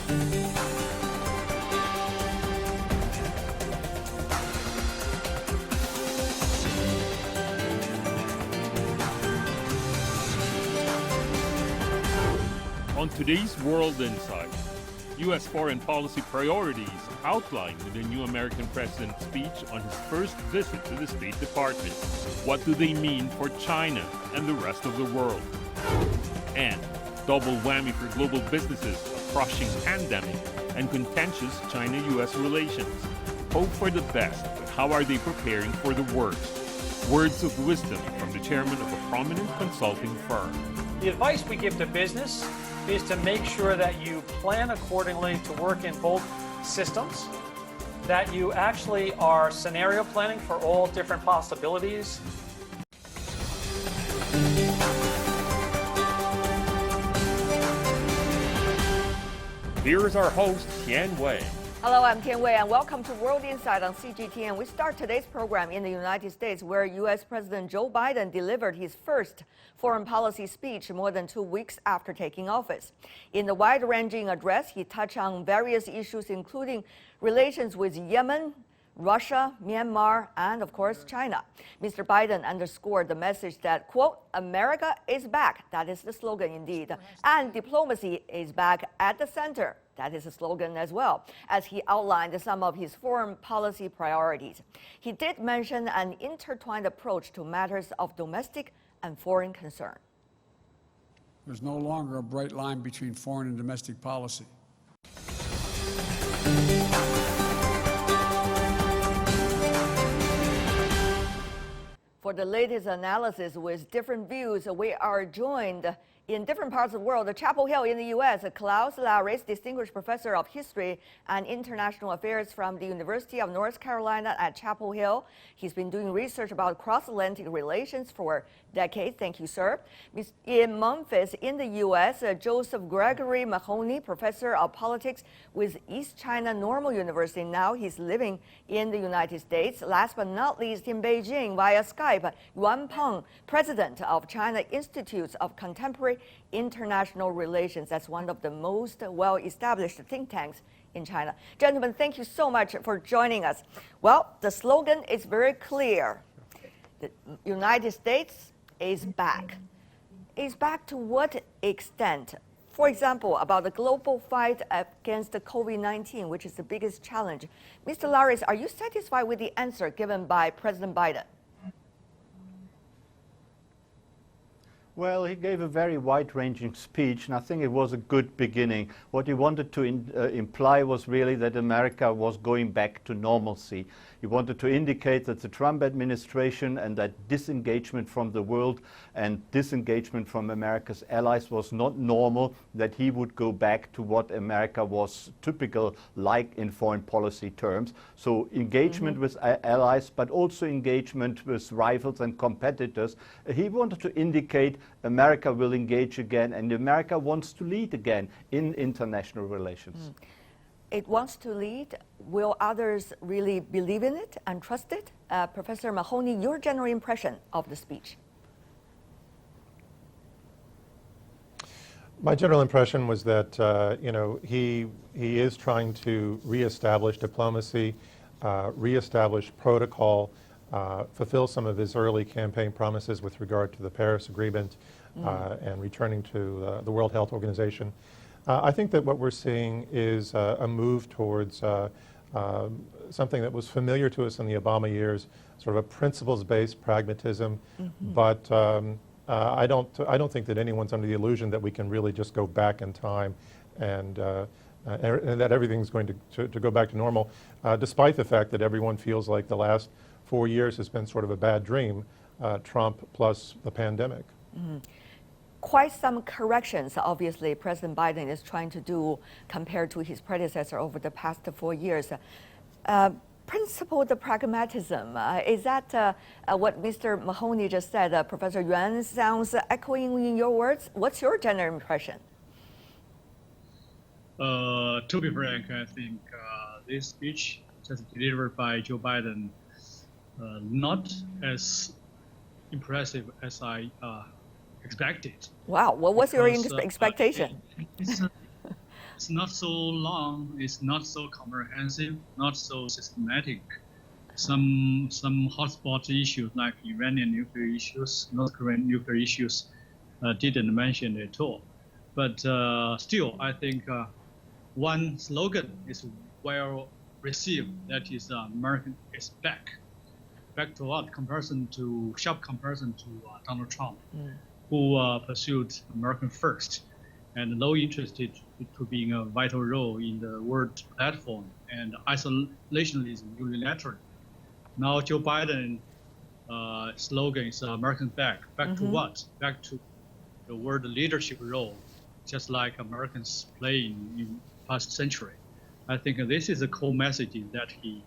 On today's World Insight, U.S. foreign policy priorities outlined in the new American president's speech on his first visit to the State Department. What do they mean for China and the rest of the world? And double whammy for global businesses, a crushing pandemic, and contentious China-U.S. relations. Hope for the best, but how are they preparing for the worst? Words of wisdom from the chairman of a prominent consulting firm. The advice we give to business is to make sure that you plan accordingly to work in both systems, that you actually are scenario planning for all different possibilities. Here is our host, Tian Wei. Hello, I'm Tian Wei, and welcome to World Insight on CGTN. We start today's program in the United States, where U.S. President Joe Biden delivered his first foreign policy speech more than 2 weeks after taking office. In the wide-ranging address, he touched on various issues, including relations with Yemen, Russia, Myanmar, and of course, China. Mr. Biden underscored the message that, quote, America is back. That is the slogan indeed. And diplomacy is back at the center. That is a slogan as well, as he outlined some of his foreign policy priorities. He did mention an intertwined approach to matters of domestic and foreign concern. There's no longer a bright line between foreign and domestic policy. For the latest analysis with different views, we are joined in different parts of the world. Chapel Hill in the U.S., Klaus Laris, Distinguished Professor of History and International Affairs from the University of North Carolina at Chapel Hill. He's been doing research about cross-Atlantic relations for decades. Thank you, sir. In Memphis in the U.S., Joseph Gregory Mahoney, Professor of Politics with East China Normal University. Now he's living in the United States. Last but not least, in Beijing via Skype, Yuan Peng, President of China Institutes of Contemporary International Relations. That's one of the most well-established think tanks in China. Gentlemen, thank you so much for joining us. Well, the slogan is very clear. The United States is back. Is back to what extent? For example, about the global fight against the COVID-19, which is the biggest challenge. Mr. Laris, are you satisfied with the answer given by President Biden? Well, he gave a very wide-ranging speech, and I think it was a good beginning. What he wanted to imply was really that America was going back to normalcy. He wanted to indicate that the Trump administration and that disengagement from the world and disengagement from America's allies was not normal, that he would go back to what America was typical like in foreign policy terms. So engagement with allies, but also engagement with rivals and competitors. He wanted to indicate America will engage again, and America wants to lead again in international relations. It wants to lead. Will others really believe in it and trust it? Professor Mahoney, your general impression of the speech? My general impression was that he is trying to reestablish diplomacy, reestablish protocol, fulfill some of his early campaign promises with regard to the Paris Agreement and returning to the World Health Organization. I think that what we're seeing is a move towards something that was familiar to us in the Obama years, sort of a principles-based pragmatism. But I don't think that anyone's under the illusion that we can really just go back in time and that everything's going to go back to normal, despite the fact that everyone feels like the last 4 years has been sort of a bad dream, Trump plus the pandemic. Quite some corrections, obviously, President Biden is trying to do compared to his predecessor over the past 4 years. Principled pragmatism, is that what Mr. Mahoney just said? Professor Yuan sounds echoing in your words. What's your general impression? To be frank, I think this speech just delivered by Joe Biden not as impressive as I expected. Wow, what was your expectation? it's not so long, it's not so comprehensive, not so systematic. Some hotspot issues like Iranian nuclear issues, North Korean nuclear issues, didn't mention at all. But still, I think one slogan is well received. That is, American is back. Back to what? Sharp comparison to Donald Trump, who pursued American first, and no interested to being a vital role in the world platform and isolationism unilaterally. Now Joe Biden slogan is American back. Back to what? Back to the world leadership role, just like Americans playing in past century. I think this is a core message that he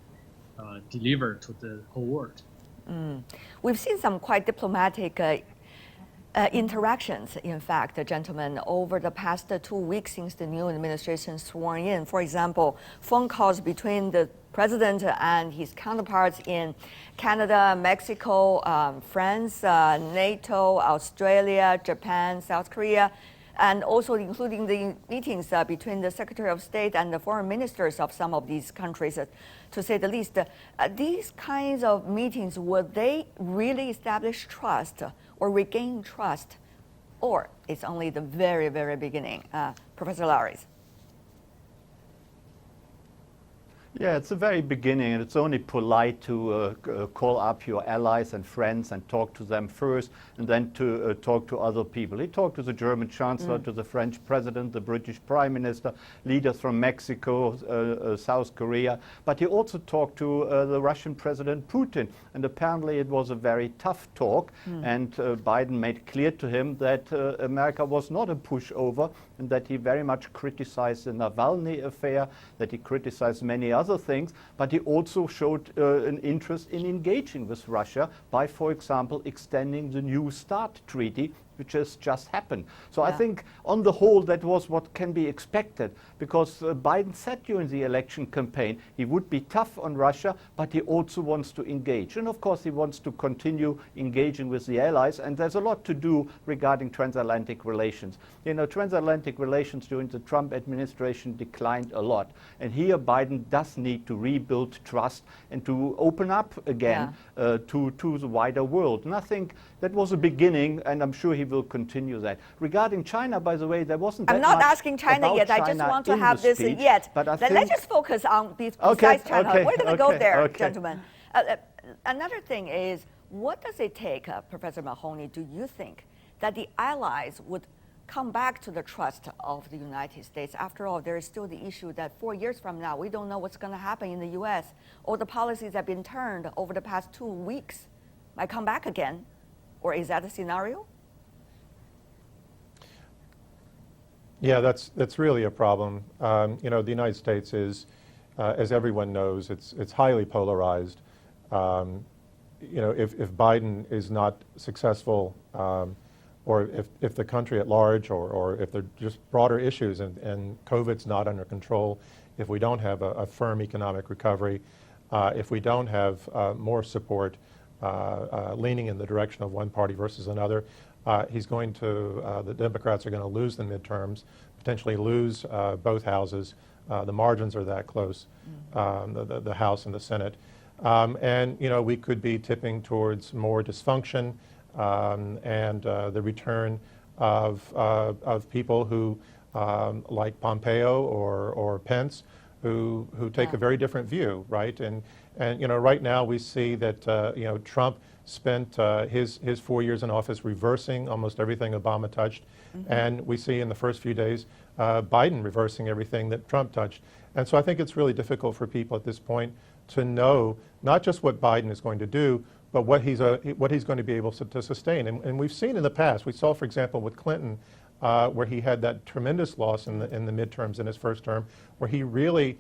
delivered to the whole world. We've seen some quite diplomatic interactions, in fact, gentlemen, over the past 2 weeks since the new administration sworn in. For example, phone calls between the president and his counterparts in Canada, Mexico, France, NATO, Australia, Japan, South Korea, and also including the meetings between the Secretary of State and the foreign ministers of some of these countries, to say the least. These kinds of meetings, will they really establish trust or regain trust? Or it's only the very, very beginning? Professor Laris. Yeah, it's the very beginning, and it's only polite to call up your allies and friends and talk to them first, and then to talk to other people. He talked to the German Chancellor, to the French President, the British Prime Minister, leaders from Mexico, South Korea, but he also talked to the Russian President Putin, and apparently it was a very tough talk, and Biden made clear to him that America was not a pushover, and that he very much criticized the Navalny affair, that he criticized many other things, but he also showed an interest in engaging with Russia by, for example, extending the New START treaty, which has just happened. So I think on the whole that was what can be expected, because Biden said during the election campaign he would be tough on Russia, but he also wants to engage. And of course he wants to continue engaging with the allies, and there's a lot to do regarding transatlantic relations. You know, transatlantic relations during the Trump administration declined a lot, and here Biden does need to rebuild trust and to open up again to the wider world. And I think that was a beginning, and I'm sure he will continue that. Regarding China, by the way, there wasn't that I'm not much asking China yet. I just want to have this speech, yet. But let's just focus on besides China. We're going to go there, gentlemen. Another thing is, what does it take, Professor Mahoney, do you think, that the allies would come back to the trust of the United States? After all, there is still the issue that 4 years from now, we don't know what's going to happen in the U.S. All the policies have been turned over the past 2 weeks might come back again. Or is that a scenario? Yeah, that's really a problem. You know, the United States is, as everyone knows, it's highly polarized. You know, if Biden is not successful, or if the country at large, or if there are just broader issues and COVID's not under control, if we don't have a firm economic recovery, if we don't have more support leaning in the direction of one party versus another, the Democrats are going to lose the midterms, potentially lose both houses. The margins are that close, the House and the Senate. And, you know, we could be tipping towards more dysfunction and the return of people who, like Pompeo or Pence, who take a very different view, right? And you know, right now we see that you know, Trump spent his 4 years in office reversing almost everything Obama touched, and we see in the first few days Biden reversing everything that Trump touched. And so I think it's really difficult for people at this point to know not just what Biden is going to do, but what he's going to be able to sustain. And we've seen in the past, we saw, for example, with Clinton, where he had that tremendous loss in the midterms in his first term, where he really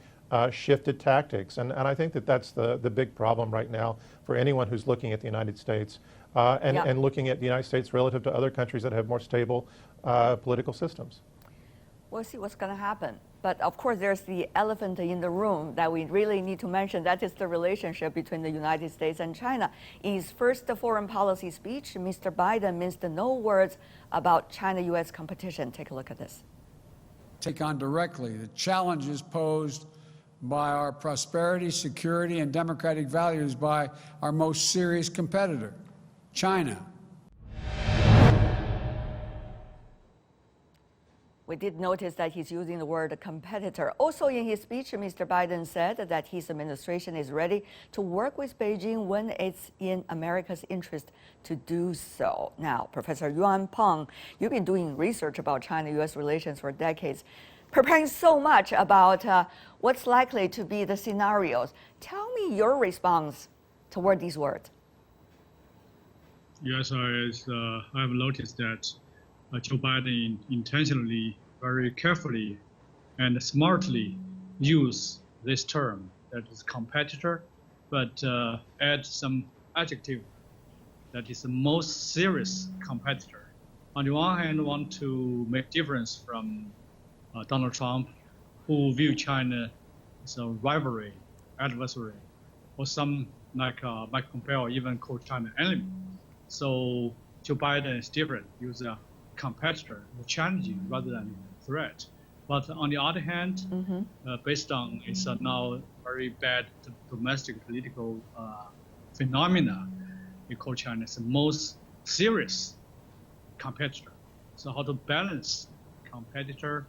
shifted tactics. And I think that's the big problem right now for anyone who's looking at the United States and looking at the United States relative to other countries that have more stable political systems. We'll see what's going to happen. But of course, there's the elephant in the room that we really need to mention. That is the relationship between the United States and China. In his first foreign policy speech, Mr. Biden minced no words about China-U.S. competition. Take a look at this. take on directly the challenges posed by our prosperity, security, and democratic values by our most serious competitor, China. We did notice that he's using the word competitor. Also in his speech, Mr. Biden said that his administration is ready to work with Beijing when it's in America's interest to do so. Now, Professor Yuan Peng, you've been doing research about China-U.S. relations for decades, preparing so much about what's likely to be the scenarios. Tell me your response toward these words. Yes, I've noticed that Joe Biden intentionally, very carefully, and smartly use this term, that is competitor, but add some adjective that is the most serious competitor. On the one hand, want to make difference from Donald Trump, who view China as a rivalry, adversary, or some like Mike Pompeo even called China enemy. So Joe Biden is different, use a competitor, challenging rather than threat. But on the other hand, based on it's now very bad domestic political phenomena, we call China as the most serious competitor. So how to balance competitor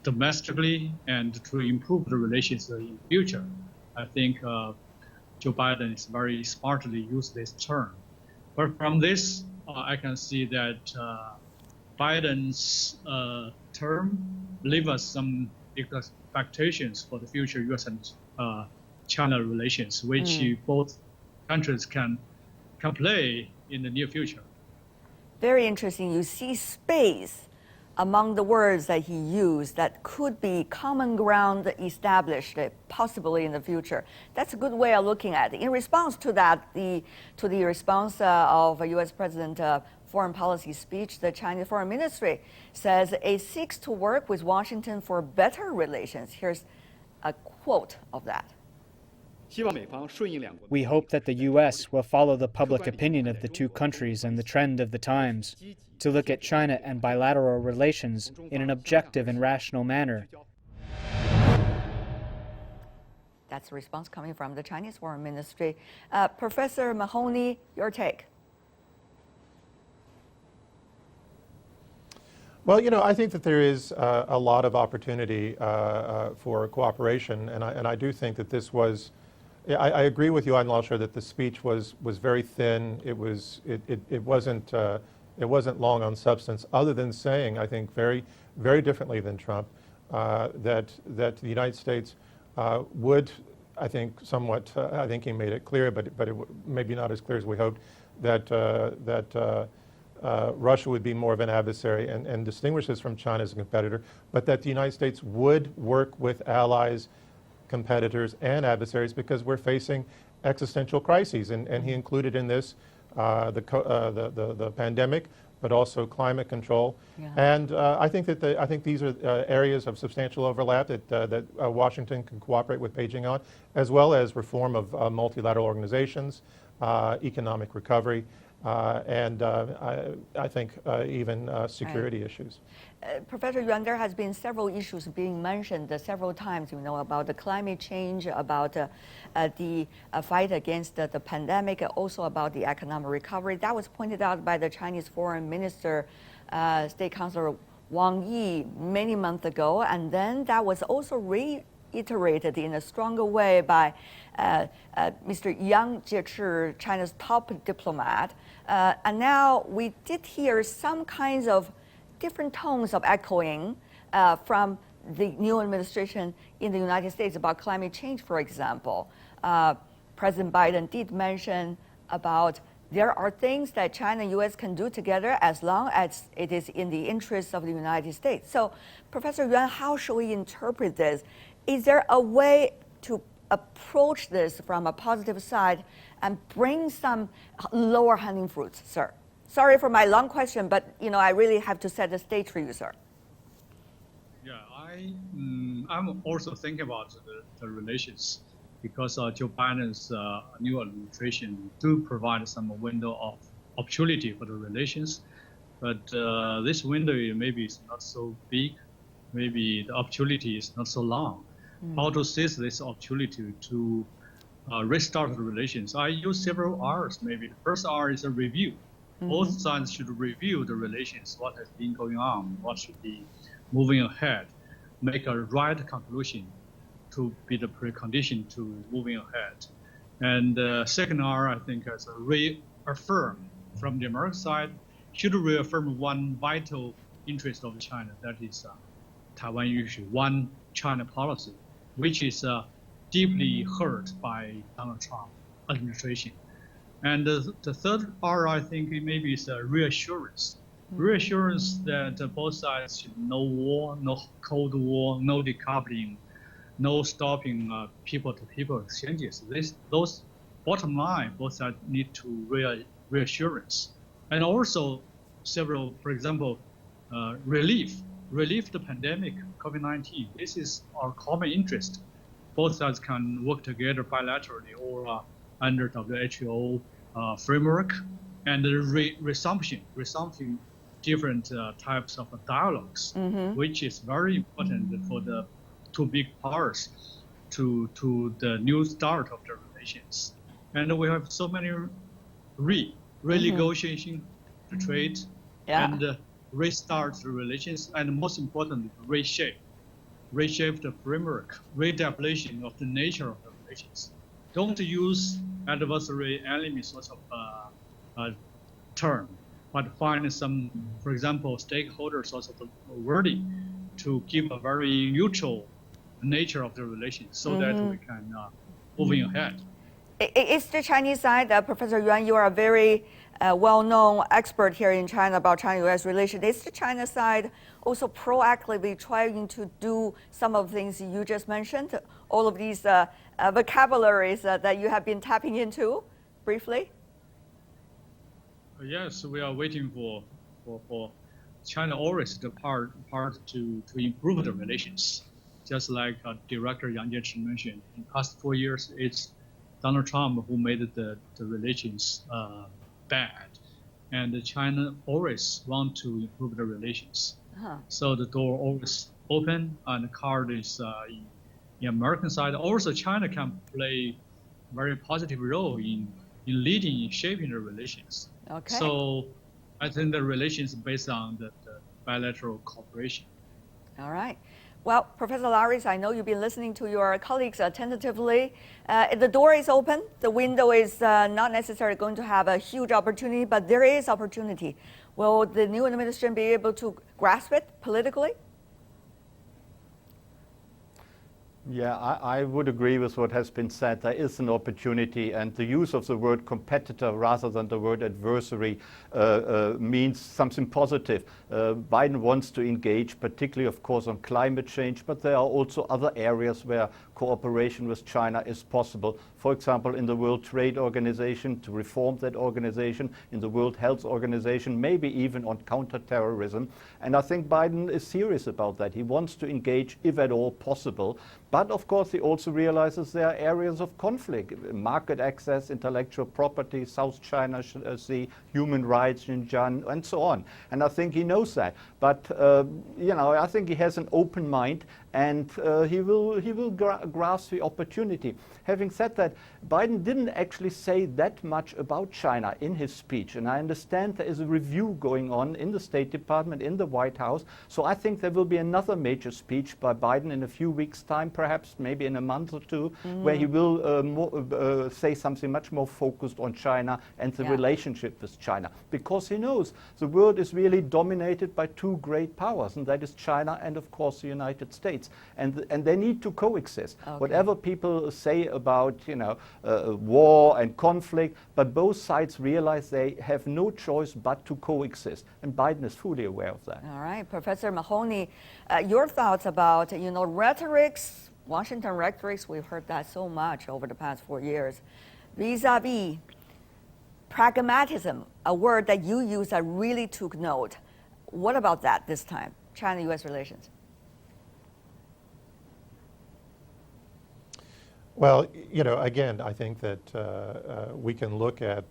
domestically and to improve the relations in the future? I think Joe Biden is very smartly used this term. But from this, I can see that Biden's term leave us some expectations for the future U.S. and China relations, which both countries can play in the near future. Very interesting. You see space among the words that he used that could be common ground established possibly in the future. That's a good way of looking at it. In response to that, the response of U.S. President foreign policy speech, the Chinese Foreign Ministry says it seeks to work with Washington for better relations. Here's a quote of that. We hope that the U.S. will follow the public opinion of the two countries and the trend of the times, to look at China and bilateral relations in an objective and rational manner. That's a response coming from the Chinese Foreign Ministry. Professor Mahoney, your take. Well, you know, I think that there is a lot of opportunity for cooperation, and I do think that this was. I agree with you, Yuan Laoshi, that the speech was very thin. It wasn't long on substance, other than saying, I think, very differently than Trump, that the United States would, I think, somewhat. I think he made it clear, but maybe not as clear as we hoped, that Russia would be more of an adversary and distinguishes from China as a competitor, but that the United States would work with allies, competitors, and adversaries because we're facing existential crises, and he included in this the pandemic, but also climate control. Yeah. And I think these are areas of substantial overlap that Washington can cooperate with Beijing on, as well as reform of multilateral organizations, economic recovery, and I think even security issues. Professor Yuan, there has been several issues being mentioned several times, you know, about the climate change, about the fight against the pandemic, also about the economic recovery. That was pointed out by the Chinese Foreign Minister, State Councilor Wang Yi, many months ago, and then that was also reiterated in a stronger way by Mr. Yang Jiechi, China's top diplomat. And now we did hear some kinds of different tones of echoing from the new administration in the United States about climate change, for example. President Biden did mention about there are things that China and U.S. can do together as long as it is in the interests of the United States. So, Professor Yuan, how should we interpret this? Is there a way to approach this from a positive side and bring some lower hanging fruits, sir? Sorry for my long question, but you know I really have to set the stage for you, sir. Yeah, I'm also thinking about the relations because Joe Biden's new administration do provide some window of opportunity for the relations. But this window maybe is not so big. Maybe the opportunity is not so long. How to seize this opportunity to restart the relations? I use several R's. Maybe the first R is a review. Both sides should review the relations, what has been going on, what should be moving ahead, make a right conclusion to be the precondition to moving ahead. And second R, I think, is a reaffirm from the American side, should reaffirm one vital interest of China, that is Taiwan issue, one China policy, which is deeply hurt by Donald Trump administration. And the third R, I think, maybe is a reassurance. Reassurance that both sides should no war, no Cold War, no decoupling, no stopping people-to-people exchanges. Those bottom line, both sides need to reassurance. And also several, for example, relief the pandemic, COVID-19. This is our common interest. Both sides can work together bilaterally or under WHO framework, and the resumption different types of dialogues, which is very important for the two big powers to the new start of the relations. And we have so many renegotiation the trade and restart the relations, and most importantly, reshape the framework, redefinition of the nature of the relations. Don't use adversary enemy sort of term, but find some, for example, stakeholder sort of wording to give a very neutral nature of the relations so that we can moving ahead. Is the Chinese side, Professor Yuan, you are a very well-known expert here in China about China-U.S. relations. Is the China side also proactively trying to do some of the things you just mentioned, all of these vocabularies that you have been tapping into briefly? Yes, we are waiting for China always the part to improve the relations. Just like Director Yang Jiechi mentioned, in the past 4 years, it's Donald Trump who made the relations bad, and China always want to improve the relations. So the door always open, and the card is in American side. Also, China can play a very positive role in leading, in shaping the relations. Okay. So I think the relations based on the bilateral cooperation. All right. Well, Professor Laris, I know you've been listening to your colleagues attentively. The door is open. The window is not necessarily going to have a huge opportunity, but there is opportunity. Will the new administration be able to grasp it politically? Yeah, I would agree with what has been said. There is an opportunity, and the use of the word competitor rather than the word adversary means something positive. Biden wants to engage, particularly, of course, on climate change, but there are also other areas where cooperation with China is possible. For example, in the World Trade Organization, to reform that organization, in the World Health Organization, maybe even on counterterrorism. And I think Biden is serious about that. He wants to engage, if at all possible. But of course, he also realizes there are areas of conflict: market access, intellectual property, South China Sea, human rights, Xinjiang, and so on. And I think he knows that. But I think he has an open mind, and he will grasp the opportunity. Having said that, Biden didn't actually say that much about China in his speech, and I understand there is a review going on in the State Department, in the White House. So I think there will be another major speech by Biden in a few weeks' time, perhaps maybe in a month or two, where he will say something much more focused on China and the relationship with China, because he knows the world is really dominated by two great powers, and that is China and, of course, the United States, and they need to coexist. Okay. Whatever people say about war and conflict, but both sides realize they have no choice but to coexist, and Biden is fully aware of that. All right, Professor Mahoney, your thoughts about rhetorics, Washington rhetorics. We've heard that so much over the past 4 years, vis-a-vis pragmatism, a word that you use that really took note. What about that this time, China-U.S. relations? Well, again, I think that we can look at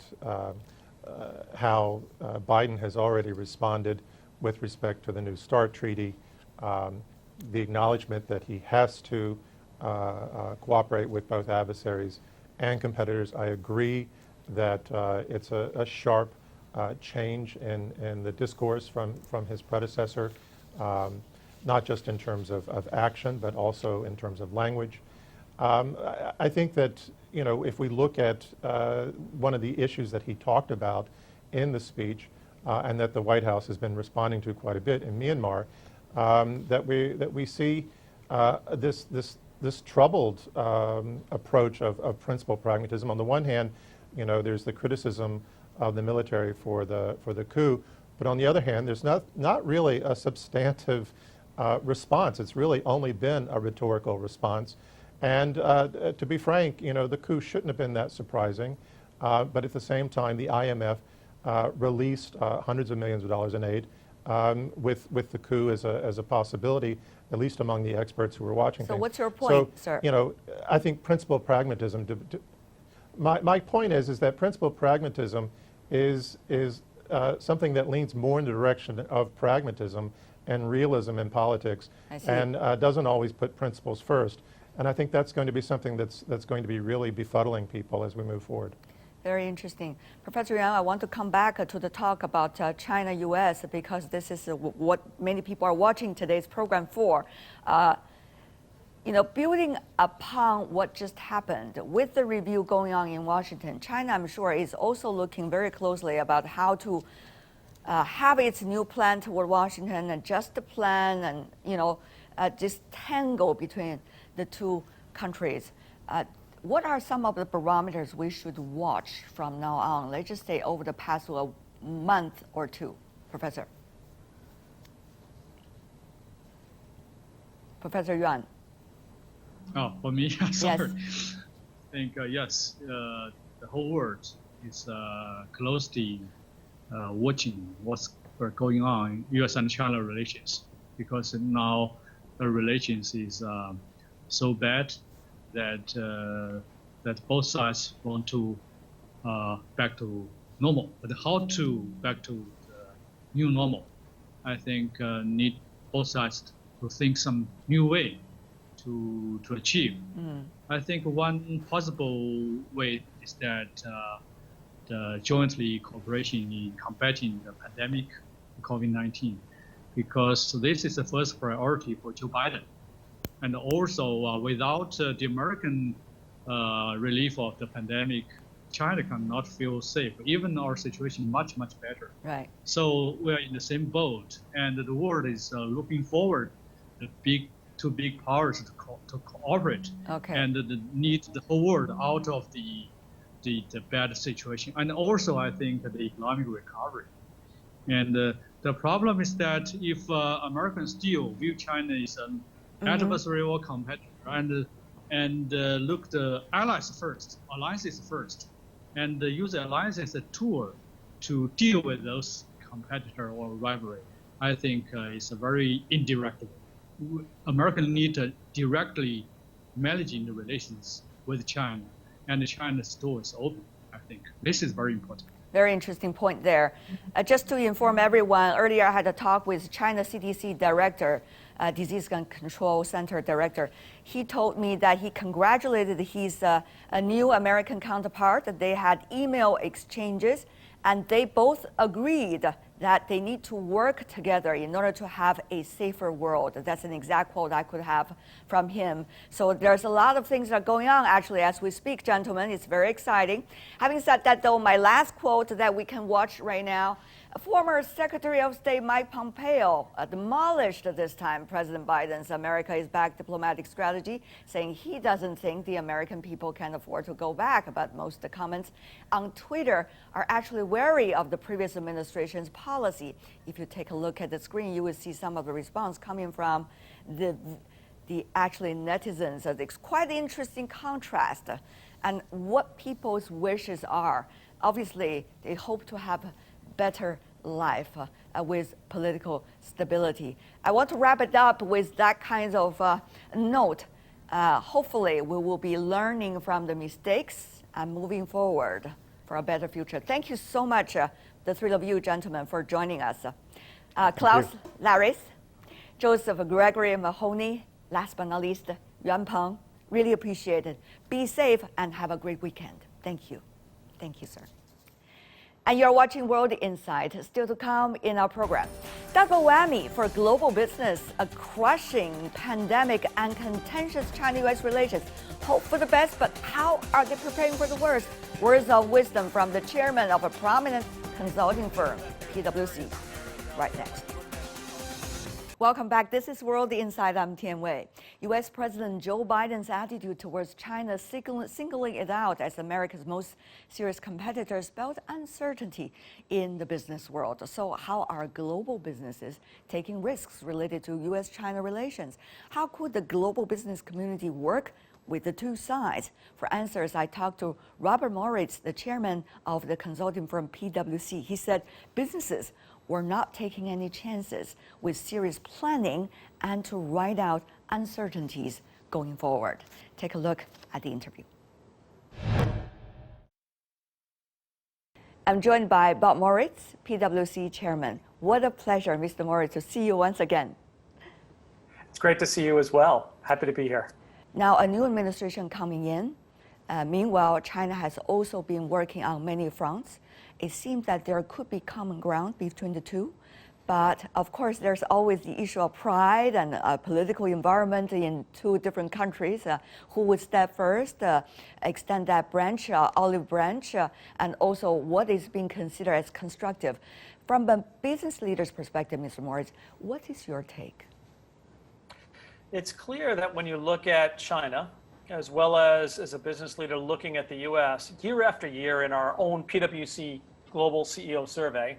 how Biden has already responded with respect to the New START treaty, the acknowledgement that he has to cooperate with both adversaries and competitors. I agree that it's a sharp change in the discourse from his predecessor, not just in terms of action, but also in terms of language. I think that, you know, if we look at one of the issues that he talked about in the speech, and that the White House has been responding to quite a bit in Myanmar, that we see this troubled approach of principal pragmatism. On the one hand, you know, there's the criticism of the military for the coup, but on the other hand, there's not really a substantive response. It's really only been a rhetorical response. And to be frank, you know, the coup shouldn't have been that surprising. But at the same time, the IMF released hundreds of millions of dollars in aid with the coup as a possibility, at least among the experts who were watching. So what's your point, sir? You know, I think principal pragmatism. My point is that principal pragmatism is something that leans more in the direction of pragmatism and realism in politics, and doesn't always put principles first. And I think that's going to be something that's going to be really befuddling people as we move forward. Very interesting. Professor Yang, I want to come back to the talk about China-U.S. because this is what many people are watching today's program for. You know, building upon what just happened with the review going on in Washington, China, I'm sure, is also looking very closely about how to have its new plan toward Washington, and just the plan, and, you know, this tangle between the two countries. What are some of the barometers we should watch from now on? Let's just say over the past month or two, Professor. Professor Yuan. Oh, for me, sorry. Yes. I think, yes, the whole world is closely watching what's going on in U.S. and China relations, because now the relations is so bad that that both sides want to back to normal. But how to back to the new normal, I think need both sides to think some new way to achieve. I think one possible way is that the jointly cooperation in combating the pandemic, COVID-19, because this is the first priority for Joe Biden. And also, without the American relief of the pandemic, China cannot feel safe. Even our situation much, much better. Right. So we are in the same boat, and the world is looking forward the two big powers to cooperate, and need the whole world out of the bad situation. And also, I think the economic recovery. And the problem is that if Americans still view China as an adversary or competitor, and look the alliances first, and use alliances as a tool to deal with those competitor or rivalry, I think it's a very indirect way. Americans need to directly managing the relations with China, and China's door is open. I think this is very important. Very interesting point there. Just to inform everyone, earlier I had a talk with China CDC Director, Disease Control Center Director. He told me that he congratulated his a new American counterpart, that they had email exchanges, and they both agreed that they need to work together in order to have a safer world. That's an exact quote I could have from him. So there's a lot of things that are going on actually as we speak, gentlemen. It's very exciting. Having said that, though, my last quote that we can watch right now, former Secretary of State Mike Pompeo demolished this time President Biden's America is Back diplomatic strategy, saying he doesn't think the American people can afford to go back. But most of the comments on Twitter are actually wary of the previous administration's policy. If you take a look at the screen, you will see some of the response coming from the actually netizens. It's quite an interesting contrast and what people's wishes are. Obviously, they hope to have better life with political stability. I want to wrap it up with that kind of note. Hopefully, we will be learning from the mistakes and moving forward. for a better future. Thank you so much, the three of you gentlemen, for joining us. Klaus Laris, Joseph Gregory Mahoney, last but not least, Yuan Peng. Really appreciate it. Be safe and have a great weekend. Thank you. Thank you, sir. And you're watching World Insight. Still to come in our program. Double whammy for global business, a crushing pandemic and contentious China-U.S. relations. Hope for the best, but how are they preparing for the worst? Words of wisdom from the chairman of a prominent consulting firm, PwC. Right next. Welcome back. This is World Insight. I'm Tian Wei. U.S. President Joe Biden's attitude towards China, singling it out as America's most serious competitor, spelled uncertainty in the business world. So how are global businesses taking risks related to U.S.-China relations? How could the global business community work with the two sides? For answers, I talked to Robert Moritz, the chairman of the consulting firm PwC. He said businesses were not taking any chances with serious planning and to ride out uncertainties going forward. Take a look at the interview. I'm joined by Bob Moritz, PwC Chairman. What a pleasure, Mr. Moritz, to see you once again. It's great to see you as well. Happy to be here. Now, a new administration coming in. Meanwhile, China has also been working on many fronts. It seems that there could be common ground between the two. But of course, there's always the issue of pride and political environment in two different countries. Who would step first, extend that branch, olive branch, and also what is being considered as constructive. From a business leader's perspective, Mr. Moritz, what is your take? It's clear that when you look at China, as well as a business leader looking at the U.S., year after year in our own PwC Global CEO Survey,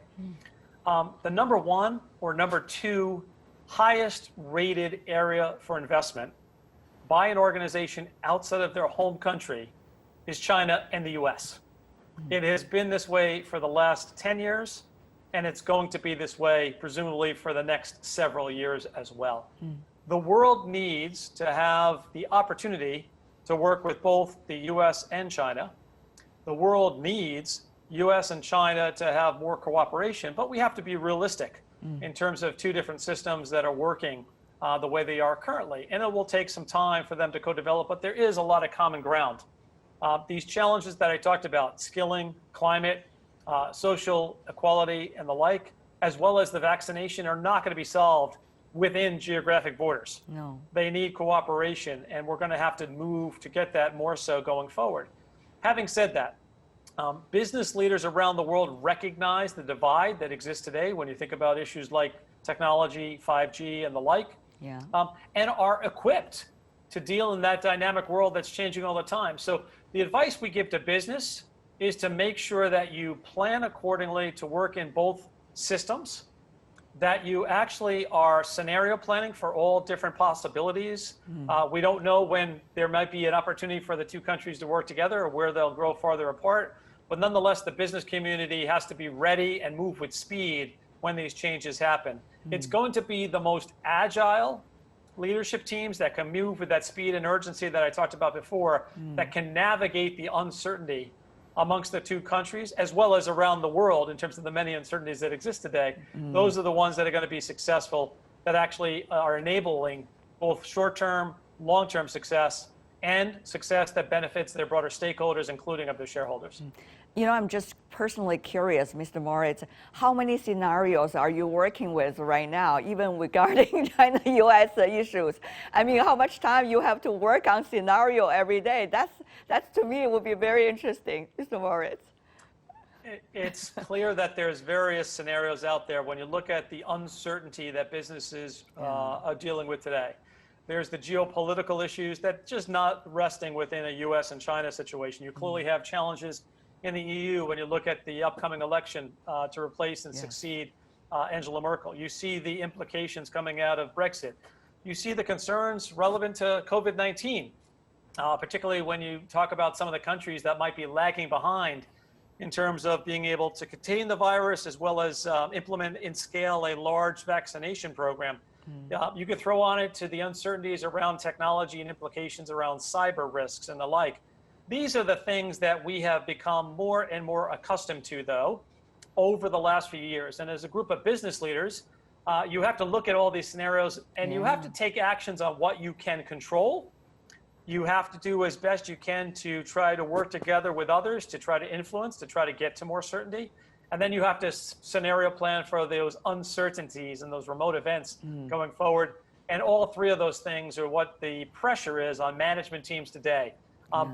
the number one or number two highest rated area for investment by an organization outside of their home country is China and the U.S. It has been this way for the last 10 years, and it's going to be this way, presumably, for the next several years as well. The world needs to have the opportunity to work with both the U.S. and China. The world needs U.S. and China to have more cooperation, but we have to be realistic in terms of two different systems that are working the way they are currently. And it will take some time for them to co-develop, but there is a lot of common ground. These challenges that I talked about, skilling, climate, social equality, and the like, as well as the vaccination, are not going to be solved within geographic borders. No. They need cooperation, and we're going to have to move to get that more so going forward. Having said that, business leaders around the world recognize the divide that exists today when you think about issues like technology, 5G, and the like, and are equipped to deal in that dynamic world that's changing all the time. So the advice we give to business is to make sure that you plan accordingly to work in both systems, that you actually are scenario planning for all different possibilities. We don't know when there might be an opportunity for the two countries to work together or where they'll grow farther apart. But nonetheless, the business community has to be ready and move with speed when these changes happen. It's going to be the most agile leadership teams that can move with that speed and urgency that I talked about before, that can navigate the uncertainty amongst the two countries, as well as around the world in terms of the many uncertainties that exist today. Those are the ones that are going to be successful, that actually are enabling both short-term, long-term success, and success that benefits their broader stakeholders, including of their shareholders. You know, I'm just personally curious, Mr. Moritz, how many scenarios are you working with right now, even regarding China-U.S. issues? I mean, how much time you have to work on scenario every day? That's to me, would be very interesting, Mr. Moritz. It's clear that there's various scenarios out there when you look at the uncertainty that businesses are dealing with today. There's the geopolitical issues that just not resting within a U.S. and China situation. You clearly have challenges in the EU when you look at the upcoming election to replace and succeed Angela Merkel. You see the implications coming out of Brexit. You see the concerns relevant to COVID-19, particularly when you talk about some of the countries that might be lagging behind in terms of being able to contain the virus, as well as implement and scale a large vaccination program. You could throw on it to the uncertainties around technology and implications around cyber risks and the like. These are the things that we have become more and more accustomed to, though, over the last few years. And as a group of business leaders, you have to look at all these scenarios and you have to take actions on what you can control. You have to do as best you can to try to work together with others, to try to influence, to try to get to more certainty. And then you have to scenario plan for those uncertainties and those remote events going forward. And all three of those things are what the pressure is on management teams today.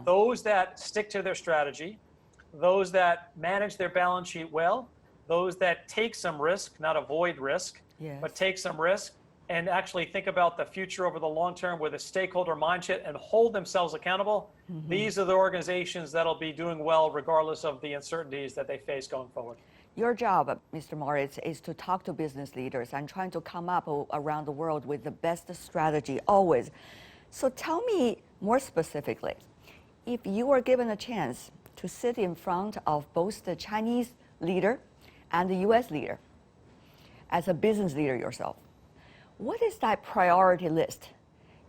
Those that stick to their strategy, those that manage their balance sheet well, those that take some risk, not avoid risk, but take some risk and actually think about the future over the long term with a stakeholder mindset and hold themselves accountable. These are the organizations that'll be doing well regardless of the uncertainties that they face going forward. Your job, Mr. Moritz, is to talk to business leaders and trying to come up around the world with the best strategy always. So tell me more specifically, if you were given a chance to sit in front of both the Chinese leader and the US leader, as a business leader yourself, what is that priority list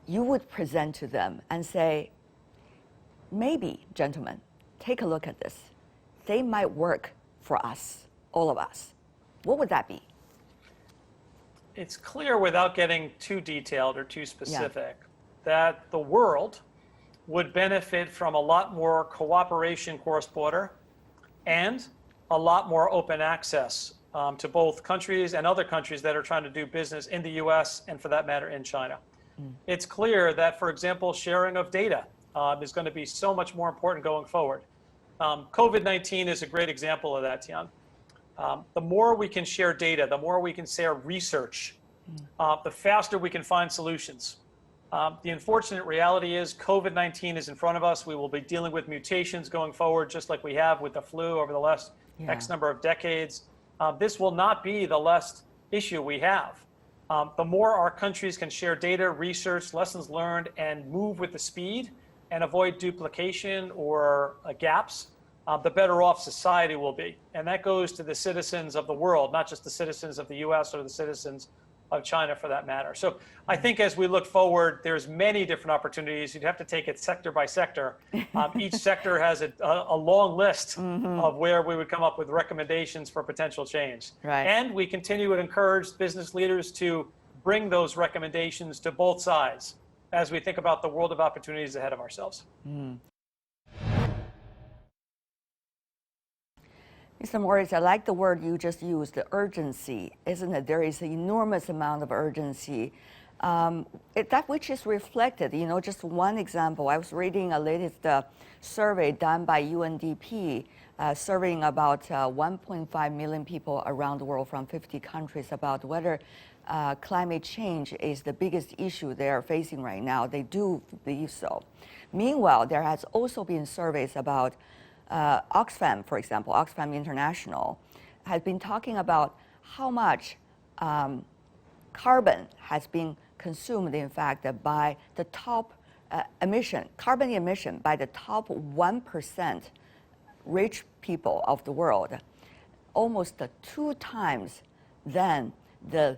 you would present to them and say, maybe, gentlemen, take a look at this. They might work for us, all of us. What would that be? It's clear, without getting too detailed or too specific, that the world would benefit from a lot more cooperation cross-border and a lot more open access to both countries and other countries that are trying to do business in the US and, for that matter, in China. It's clear that, for example, sharing of data is going to be so much more important going forward. COVID-19 is a great example of that, Tian. The more we can share data, the more we can share research, the faster we can find solutions. The unfortunate reality is COVID-19 is in front of us. We will be dealing with mutations going forward, just like we have with the flu over the last X number of decades. This will not be the last issue we have. The more our countries can share data, research, lessons learned, and move with the speed and avoid duplication or gaps, the better off society will be. And that goes to the citizens of the world, not just the citizens of the US or the citizens of China for that matter. So I think as we look forward, there's many different opportunities. You'd have to take it sector by sector. Each sector has a long list of where we would come up with recommendations for potential change. And we continue to encourage business leaders to bring those recommendations to both sides as we think about the world of opportunities ahead of ourselves. Mr. Moritz, I like the word you just used, the urgency, isn't it? There is an enormous amount of urgency, that which is reflected. You know, just one example, I was reading a latest survey done by UNDP, surveying about 1.5 million people around the world from 50 countries about whether climate change is the biggest issue they are facing right now. They do believe so. Meanwhile, there has also been surveys about Oxfam, for example, Oxfam International, has been talking about how much carbon has been consumed, in fact, by the top carbon emission by the top 1% rich people of the world, almost 2 times than the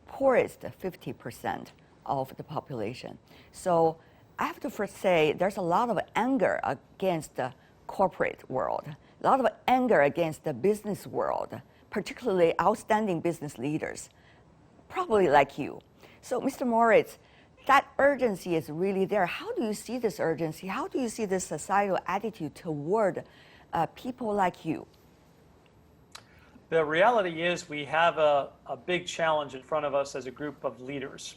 poorest 50% of the population. So I have to first say there's a lot of anger against the corporate world, a lot of anger against the business world, particularly outstanding business leaders, probably like you. So, Mr. Moritz, that urgency is really there. How do you see this urgency? How do you see this societal attitude toward people like you? The reality is we have a big challenge in front of us as a group of leaders.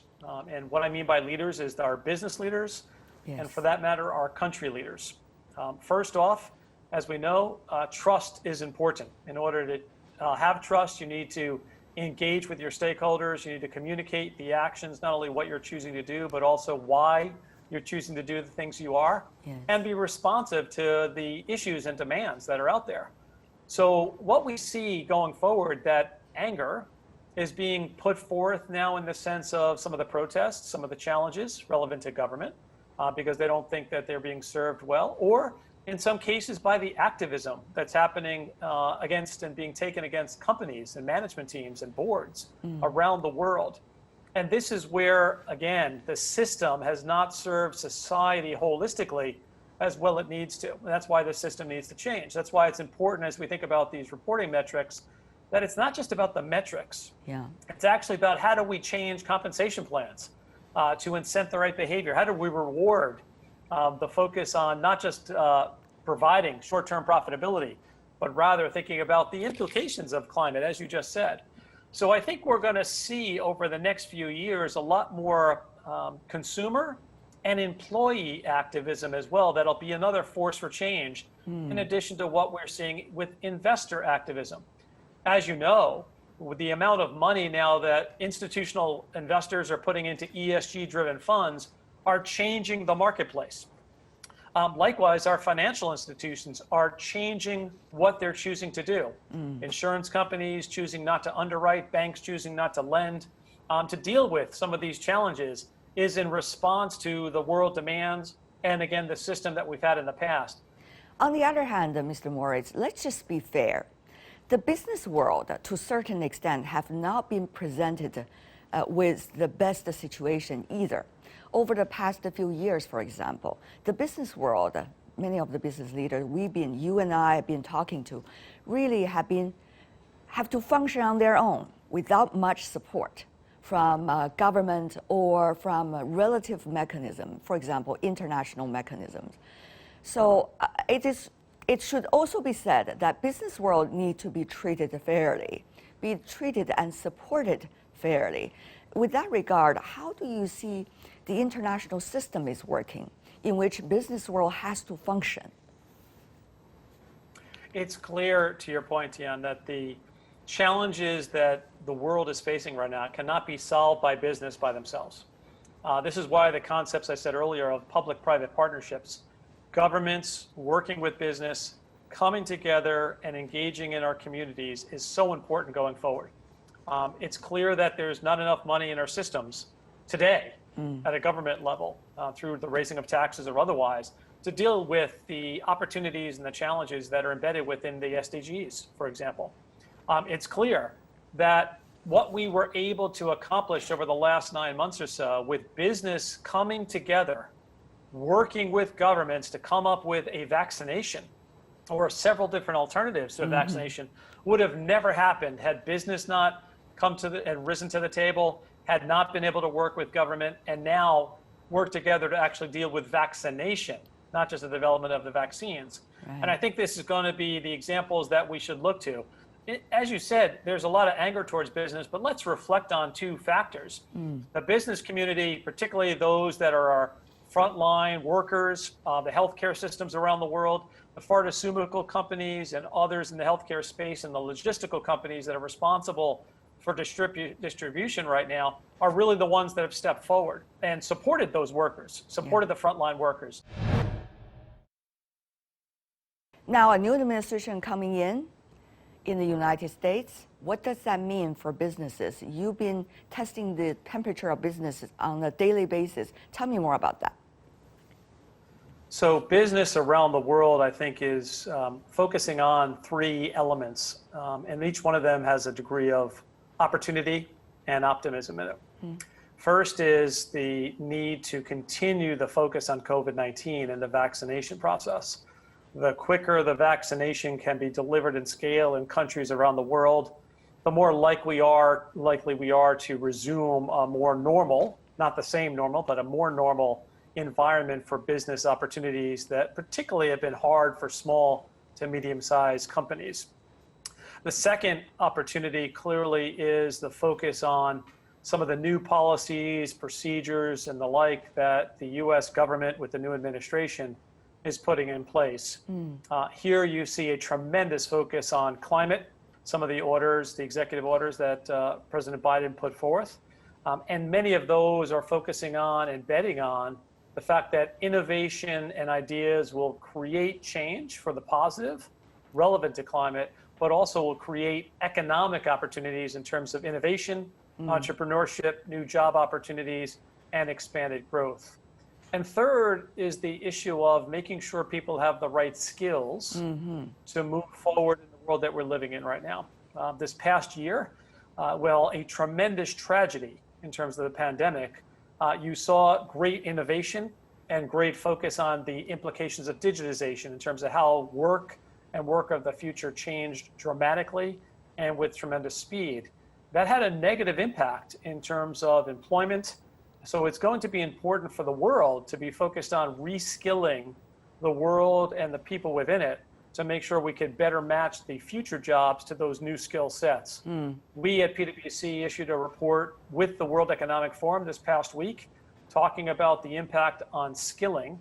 And what I mean by leaders is our business leaders, and for that matter, our country leaders. First off, as we know, trust is important. In order to have trust, you need to engage with your stakeholders. You need to communicate the actions, not only what you're choosing to do, but also why you're choosing to do the things you are, and be responsive to the issues and demands that are out there. So what we see going forward, that anger is being put forth now in the sense of some of the protests, some of the challenges relevant to government, because they don't think that they're being served well, or in some cases by the activism that's happening against and being taken against companies and management teams and boards around the world. And this is where, again, the system has not served society holistically as well it needs to. And that's why the system needs to change. That's why it's important as we think about these reporting metrics that it's not just about the metrics. Yeah. It's actually about how do we change compensation plans to incent the right behavior? How do we reward the focus on not just providing short-term profitability, but rather thinking about the implications of climate, as you just said. So I think we're going to see over the next few years a lot more consumer and employee activism as well. That'll be another force for change, in addition to what we're seeing with investor activism. As you know, with the amount of money now that institutional investors are putting into ESG-driven funds are changing the marketplace. Likewise, our financial institutions are changing what they're choosing to do. Insurance companies choosing not to underwrite, banks choosing not to lend. To deal with some of these challenges is in response to the world demands and, again, the system that we've had in the past. On the other hand, Mr. Moritz, let's just be fair. The business world, to a certain extent, have not been presented with the best situation either. Over the past few years, for example, the business world, many of the business leaders you and I have been talking to, really have to function on their own without much support from government or from relative mechanism, for example, international mechanisms. So it should also be said that business world need to be treated fairly, be treated and supported fairly. With that regard, how do you see the international system is working in which business world has to function? It's clear, to your point, Tian, that the challenges that the world is facing right now cannot be solved by business by themselves. This is why the concepts I said earlier of public-private partnerships, governments working with business, coming together and engaging in our communities is so important going forward. It's clear that there's not enough money in our systems today at a government level through the raising of taxes or otherwise to deal with the opportunities and the challenges that are embedded within the SDGs, for example. It's clear that what we were able to accomplish over the last 9 months or so with business coming together, working with governments to come up with a vaccination or several different alternatives to a vaccination would have never happened had business not come to and risen to the table, had not been able to work with government, and now work together to actually deal with vaccination, not just the development of the vaccines. Right. And I think this is going to be the examples that we should look to. As you said, there's a lot of anger towards business, but let's reflect on two factors. The business community, particularly those that are our frontline workers, the healthcare systems around the world, the pharmaceutical companies and others in the healthcare space, and the logistical companies that are responsible for distribution right now are really the ones that have stepped forward and supported those workers, supported the frontline workers. Now, a new administration coming in the United States, what does that mean for businesses? You've been testing the temperature of businesses on a daily basis. Tell me more about that. So business around the world, I think, is focusing on three elements, and each one of them has a degree of opportunity and optimism in it. First is the need to continue the focus on COVID-19 and the vaccination process. The quicker the vaccination can be delivered in scale in countries around the world, the more likely we are to resume a more normal, not the same normal, but a more normal environment for business opportunities that particularly have been hard for small to medium-sized companies. The second opportunity clearly is the focus on some of the new policies, procedures, and the like that the U.S. government with the new administration is putting in place. Here you see a tremendous focus on climate, some of the orders, the executive orders that President Biden put forth. And many of those are focusing on and betting on the fact that innovation and ideas will create change for the positive, relevant to climate, but also will create economic opportunities in terms of innovation, entrepreneurship, new job opportunities, and expanded growth. And third is the issue of making sure people have the right skills to move forward in the world that we're living in right now. This past year, a tremendous tragedy in terms of the pandemic. You saw great innovation and great focus on the implications of digitization in terms of how work and work of the future changed dramatically and with tremendous speed. That had a negative impact in terms of employment. So it's going to be important for the world to be focused on reskilling the world and the people within it to make sure we can better match the future jobs to those new skill sets. We at PwC issued a report with the World Economic Forum this past week talking about the impact on skilling.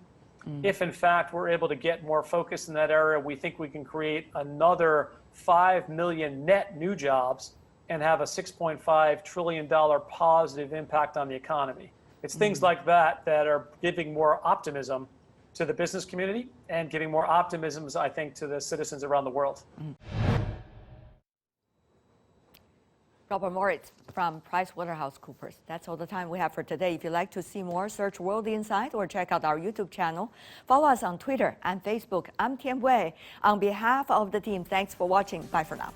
If in fact we're able to get more focus in that area, we think we can create another 5 million net new jobs and have a $6.5 trillion positive impact on the economy. It's things like that that are giving more optimism to the business community and giving more optimism, I think, to the citizens around the world. Robert Moritz from PricewaterhouseCoopers. That's all the time we have for today. If you'd like to see more, search World Insight or check out our YouTube channel. Follow us on Twitter and Facebook. I'm Tian Wei. On behalf of the team, thanks for watching. Bye for now.